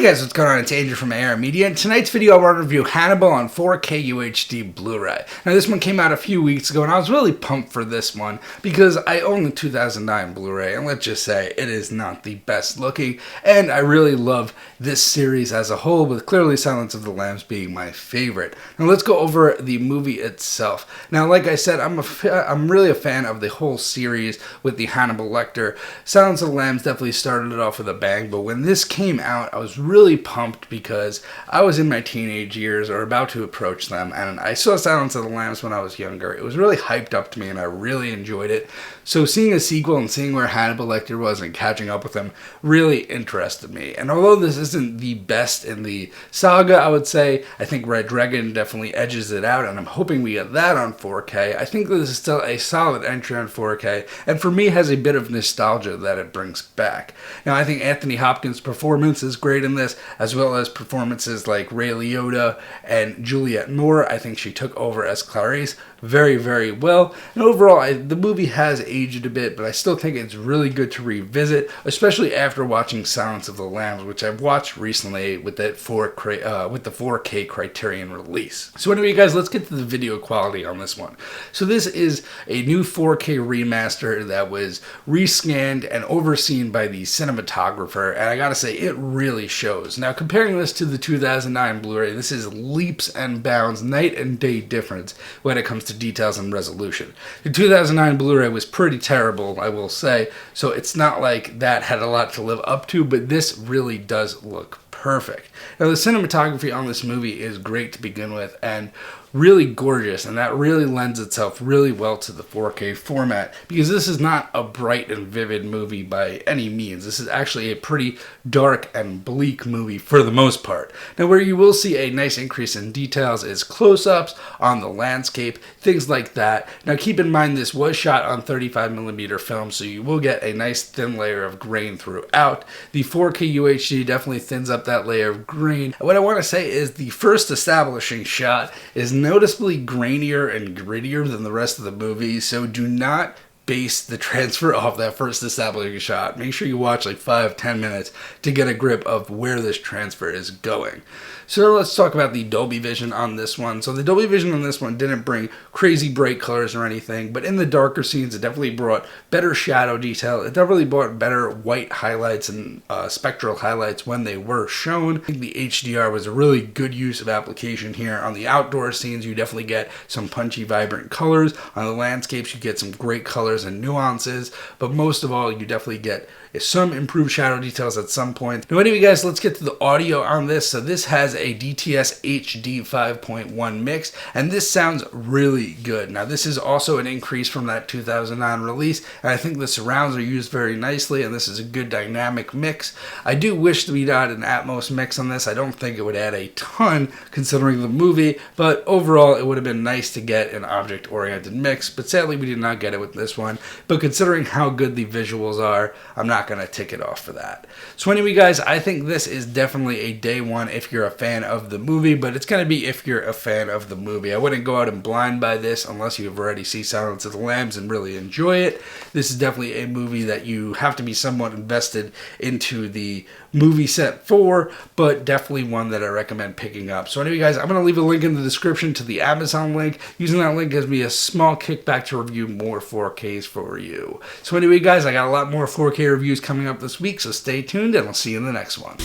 Hey guys, what's going on? It's Andrew from AR Media. In tonight's video, I want to review Hannibal on 4K UHD Blu-ray. Now this one came out a few weeks ago, and I was really pumped for this one because I own the 2009 Blu-ray, and let's just say it is not the best looking, and I really love this series as a whole, with clearly Silence of the Lambs being my favorite. Now let's go over the movie itself. Now, like I said, I'm really a fan of the whole series with the Hannibal Lecter. Silence of the Lambs definitely started it off with a bang, but when this came out, I was really pumped because I was in my teenage years or about to approach them, and I saw Silence of the Lambs when I was younger. It was really hyped up to me and I really enjoyed it. So seeing a sequel and seeing where Hannibal Lecter was and catching up with him really interested me. And although this isn't the best in the saga, I would say, I think Red Dragon definitely edges it out, and I'm hoping we get that on 4K. I think this is still a solid entry on 4K, and for me has a bit of nostalgia that it brings back. Now I think Anthony Hopkins' performance is great in this, as well as performances like Ray Liotta and Juliette Moore. I think she took over as Clarice very, very well. And overall, the movie has aged a bit, but I still think it's really good to revisit, especially after watching Silence of the Lambs, which I've watched recently with the 4K Criterion release. So anyway, guys, let's get to the video quality on this one. So this is a new 4K remaster that was rescanned and overseen by the cinematographer, and I gotta say, it really shows. Now, comparing this to the 2009 Blu-ray, this is leaps and bounds, night and day difference when it comes to details and resolution. The 2009 Blu-ray was pretty terrible, I will say, so it's not like that had a lot to live up to, but this really does look perfect. Now, the cinematography on this movie is great to begin with and really gorgeous, and that really lends itself really well to the 4K format, because this is not a bright and vivid movie by any means. This is actually a pretty dark and bleak movie for the most part. Now, where you will see a nice increase in details is close-ups on the landscape, things like that. Now, keep in mind this was shot on 35mm film, so you will get a nice thin layer of grain throughout. The 4K UHD definitely thins up that layer of grain. What I want to say is the first establishing shot is noticeably grainier and grittier than the rest of the movie, so do not base the transfer off that first establishing shot. Make sure you watch like 5-10 minutes to get a grip of where this transfer is going. So let's talk about the Dolby Vision on this one. So the Dolby Vision on this one didn't bring crazy bright colors or anything, but in the darker scenes it definitely brought better shadow detail. It definitely brought better white highlights and spectral highlights when they were shown. I think the HDR was a really good use of application here. On the outdoor scenes, you definitely get some punchy, vibrant colors. On the landscapes, you get some great colors and nuances, but most of all, you definitely get some improved shadow details at some point. Now anyway, guys, let's get to the audio on this. So this has a DTS HD 5.1 mix, and this sounds really good. Now this is also an increase from that 2009 release, and I think the surrounds are used very nicely, and this is a good dynamic mix. I do wish that we got an Atmos mix on this. I don't think it would add a ton considering the movie, but overall it would have been nice to get an object-oriented mix, but sadly we did not get it with this one. But considering how good the visuals are, I'm not going to tick it off for that. So anyway, guys, I think this is definitely a day one if you're a fan of the movie, but it's going to be if you're a fan of the movie. I wouldn't go out and blind buy this unless you've already seen Silence of the Lambs and really enjoy it. This is definitely a movie that you have to be somewhat invested into the movie set for, but definitely one that I recommend picking up. So anyway, guys, I'm going to leave a link in the description to the Amazon link. Using that link gives me a small kickback to review more 4Ks for you. So anyway, guys, I got a lot more 4K reviews coming up this week, so stay tuned and I'll see you in the next one.